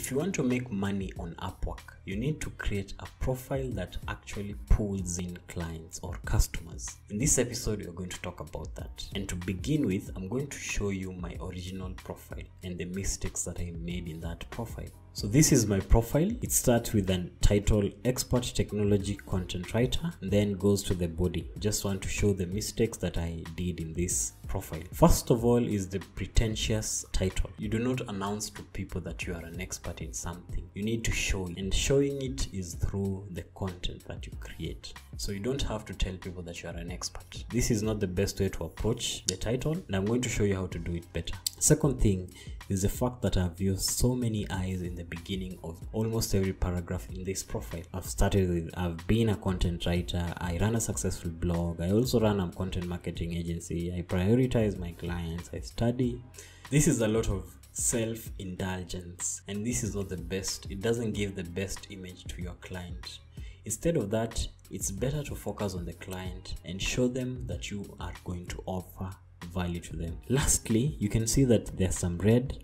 If you want to make money on Upwork, you need to create a profile that actually pulls in clients or customers. In this episode, we're going to talk about that. And to begin with, I'm going to show you my original profile and the mistakes that I made in that profile. So this is my profile. It starts with a title, Expert Technology Content Writer, and then goes to the body. Just want to show the mistakes that I did in this profile. First of all is the pretentious title. You do not announce to people that you are an expert in something. You need to show it, and showing it is through the content that you create. So you don't have to tell people that you are an expert. This is not the best way to approach the title, and I'm going to show you how to do it better. Second thing is the fact that I've used so many eyes in the beginning of almost every paragraph in this profile. I've started with, I've been a content writer, I run a successful blog, I also run a content marketing agency, I prioritize my clients, I study. This is a lot of self-indulgence, and this is not the best. It doesn't give the best image to your client. Instead of that, it's better to focus on the client and show them that you are going to offer value to them. Lastly, you can see that there's some red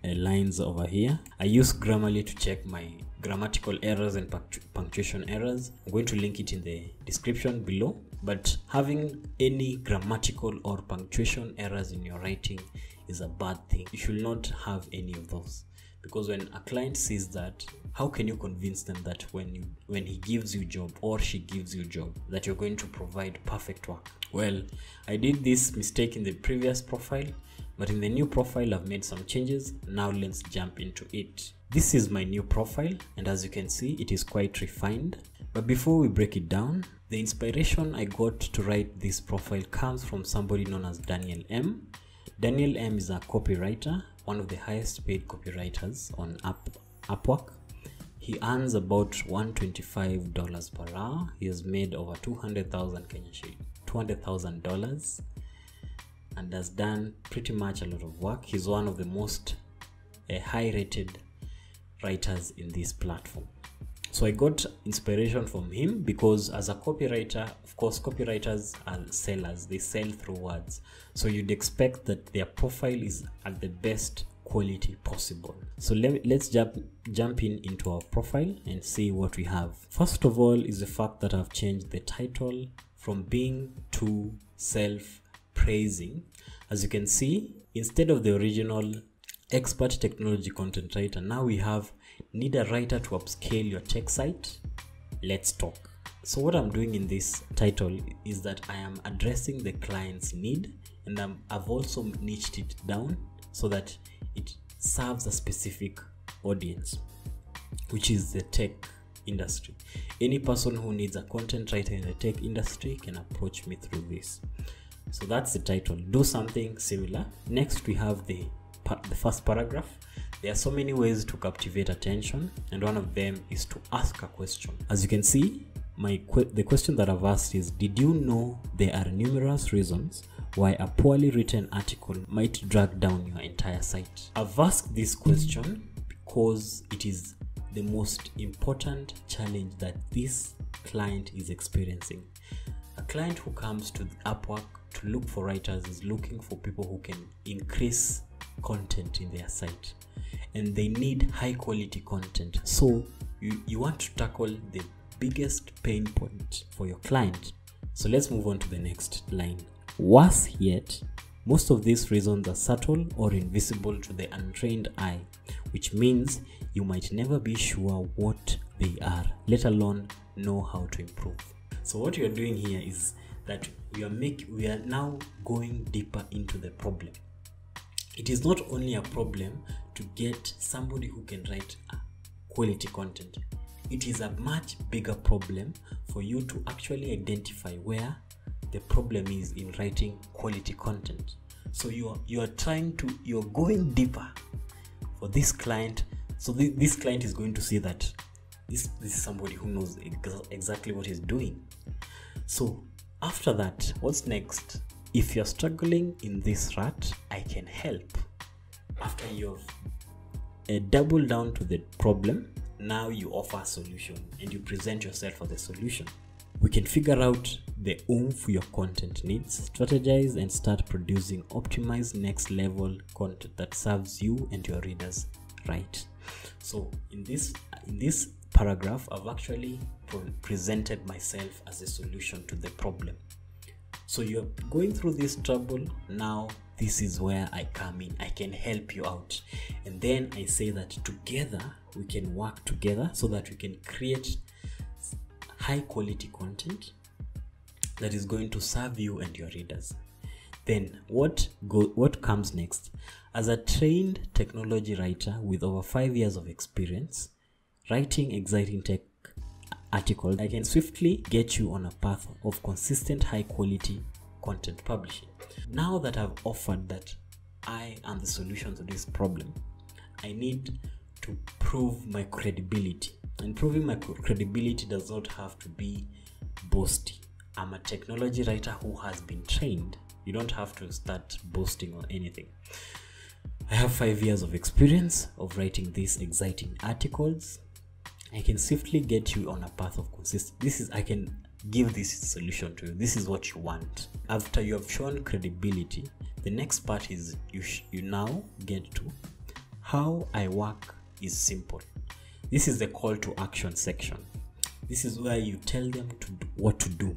lines over here. I use Grammarly to check my grammatical errors and punctuation errors. I'm going to link it in the description below. But having any grammatical or punctuation errors in your writing is a bad thing. You should not have any of those, because when a client sees that, how can you convince them that when he gives you job or she gives you job, that you're going to provide perfect work? Well, I did this mistake in the previous profile, but in the new profile I've made some changes. Now let's jump into it. This is my new profile, and as you can see, it is quite refined. But before we break it down, the inspiration I got to write this profile comes from somebody known as Daniel M. Daniel M is a copywriter, one of the highest paid copywriters on Upwork. He earns about $125 per hour. He has made over 200,000 Kenyan shillings, $200,000, and has done pretty much a lot of work. He's one of the most high-rated writers in this platform. So I got inspiration from him because as a copywriter, of course, copywriters are sellers. They sell through words. So you'd expect that their profile is at the best quality possible. So let's jump into our profile and see what we have. First of all is the fact that I've changed the title from being too self-praising. As you can see, instead of the original Expert Technology Content Writer, now we have need a writer to upscale your tech site. Let's talk. So what I'm doing in this title is that I am addressing the client's need, and I've also niched it down so that it serves a specific audience, which is the tech industry. Any person who needs a content writer in the tech industry can approach me through this. So that's the title. Do something similar. Next, we have the first paragraph. There are so many ways to captivate attention, and one of them is to ask a question. As you can see, the question that I've asked is, did you know there are numerous reasons why a poorly written article might drag down your entire site? I've asked this question because it is the most important challenge that this client is experiencing. A client who comes to Upwork to look for writers is looking for people who can increase content in their site, and they need high quality content. So you want to tackle the biggest pain point for your client. So let's move on to the next line. Worse yet, most of these reasons are subtle or invisible to the untrained eye, which means you might never be sure what they are, let alone know how to improve. So what you're doing here is that we are now going deeper into the problem. It is not only a problem to get somebody who can write quality content. It is a much bigger problem for you to actually identify where the problem is in writing quality content. So you're going deeper for this client. So this client is going to see that this is somebody who knows exactly what he's doing. So after that, what's next? If you're struggling in this rut, I can help. After you've doubled down to the problem, now you offer a solution and you present yourself for the solution. We can figure out the oomph your content needs, strategize, and start producing optimized next level content that serves you and your readers right. So in this paragraph, I've actually presented myself as a solution to the problem. So you're going through this trouble. Now this is where I come in. I can help you out. And then I say that together we can work together so that we can create high quality content that is going to serve you and your readers. Then what comes next? As a trained technology writer with over 5 years of experience writing exciting tech articles, I can swiftly get you on a path of consistent high quality content publishing. Now that I've offered that I am the solution to this problem, I need to prove my credibility. And proving my credibility does not have to be boasting. I'm a technology writer who has been trained. You don't have to start boasting or anything. I have 5 years of experience of writing these exciting articles. I can swiftly get you on a path of consistency. I can give this solution to you. This is what you want. After you have shown credibility, the next part is you now get to how I work is simple. This is the call to action section. This is where you tell them what to do.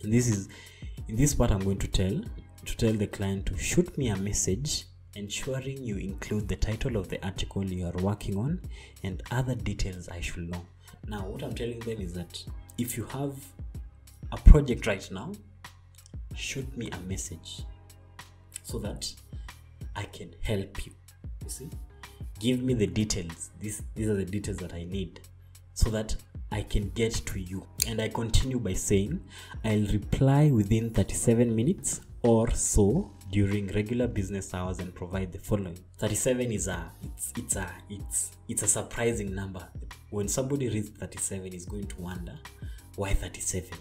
And in this part, I'm going to tell the client to shoot me a message ensuring you include the title of the article you are working on and other details I should know. Now, what I'm telling them is that if you have a project right now, shoot me a message so that I can help you. You see, give me the details. These are the details that I need so that I can get to you. And I continue by saying I'll reply within 37 minutes or so during regular business hours and provide the following. 37 is it's a surprising number. When somebody reads 37, is going to wonder why 37,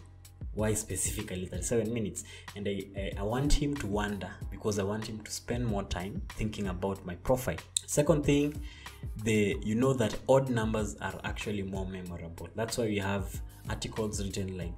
why specifically 37 minutes. And I want him to wonder because I want him to spend more time thinking about my profile. Second thing, you know that odd numbers are actually more memorable. That's why we have articles written like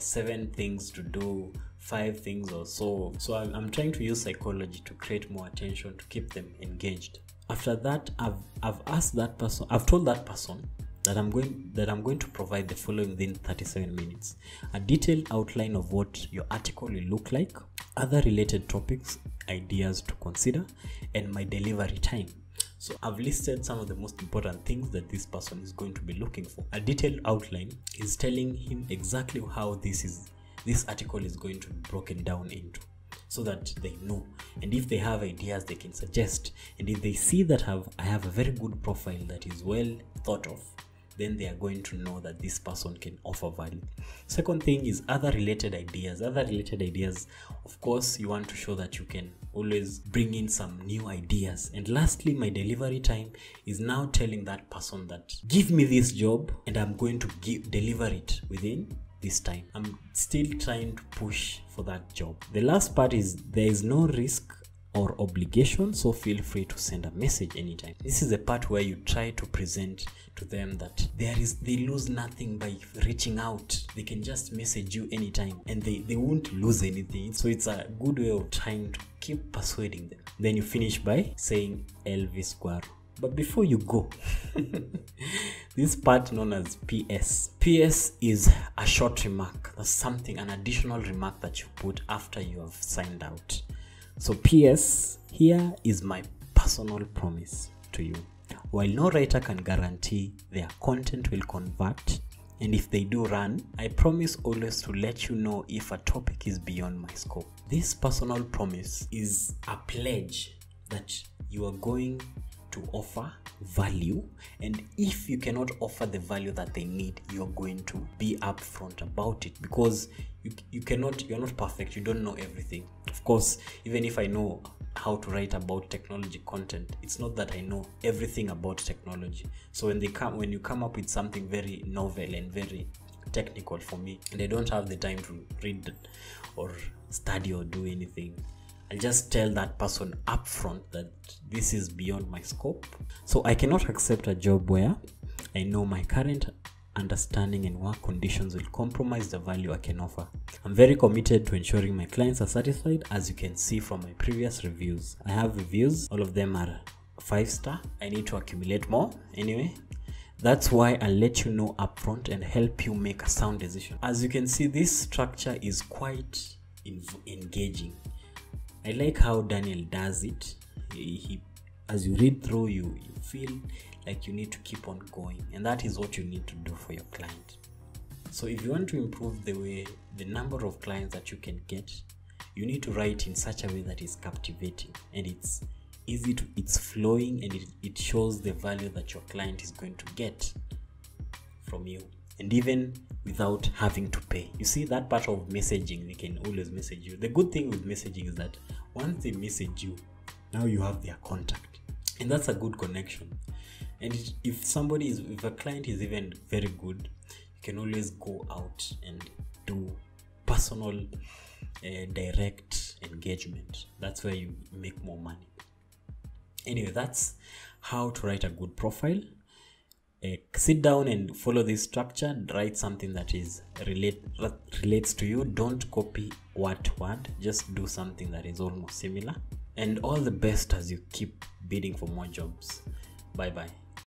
7 things to do, 5 things or so. So I'm trying to use psychology to create more attention, to keep them engaged. After that, I've asked that person, I've told that person that I'm going to provide the following within 37 minutes: a detailed outline of what your article will look like, other related topics, ideas to consider, and my delivery time. So I've listed some of the most important things that this person is going to be looking for. A detailed outline is telling him exactly how this article is going to be broken down into, so that they know. And if they have ideas, they can suggest. And if they see that I have a very good profile that is well thought of, then they are going to know that this person can offer value. Second thing is other related ideas. Other related ideas, of course, you want to show that you can always bring in some new ideas. And lastly, my delivery time is now telling that person that give me this job and I'm going to deliver it within this time. I'm still trying to push for that job. The last part is there is no risk or obligation, so feel free to send a message anytime. This is the part where you try to present to them that they lose nothing by reaching out. They can just message you anytime and they won't lose anything. So it's a good way of trying to keep persuading them. Then you finish by saying Elvis Guaro. But before you go, this part known as PS. PS is a short remark. That's something, an additional remark that you put after you have signed out. So PS, here is my personal promise to you. While no writer can guarantee their content will convert, and if they do run, I promise always to let you know if a topic is beyond my scope. This personal promise is a pledge that you are going to offer value, and if you cannot offer the value that they need, you're going to be upfront about it, because you're not perfect. You don't know everything. Of course, even if I know how to write about technology content, it's not that I know everything about technology. So when you come up with something very novel and very technical for me, and I don't have the time to read or study or do anything, I'll just tell that person upfront that this is beyond my scope. So I cannot accept a job where I know my current understanding and work conditions will compromise the value I can offer. I'm very committed to ensuring my clients are satisfied, as you can see from my previous reviews. I have reviews, all of them are 5-star. I need to accumulate more. Anyway, that's why I'll let you know upfront and help you make a sound decision. As you can see, this structure is quite engaging. I like how Daniel does it. He as you read through, you feel like you need to keep on going, and that is what you need to do for your client. So if you want to improve the number of clients that you can get, you need to write in such a way that is captivating and it's easy it's flowing, and it shows the value that your client is going to get from you, and even without having to pay. You see, that part of messaging, they can always message you. The good thing with messaging is that once they message you, now you have their contact, and that's a good connection. And if a client is even very good, you can always go out and do personal direct engagement. That's where you make more money. Anyway, that's how to write a good profile. Sit down and follow this structure. Write something that is relates to you. Don't copy word to word. Just do something that is almost similar. And all the best as you keep bidding for more jobs. Bye bye.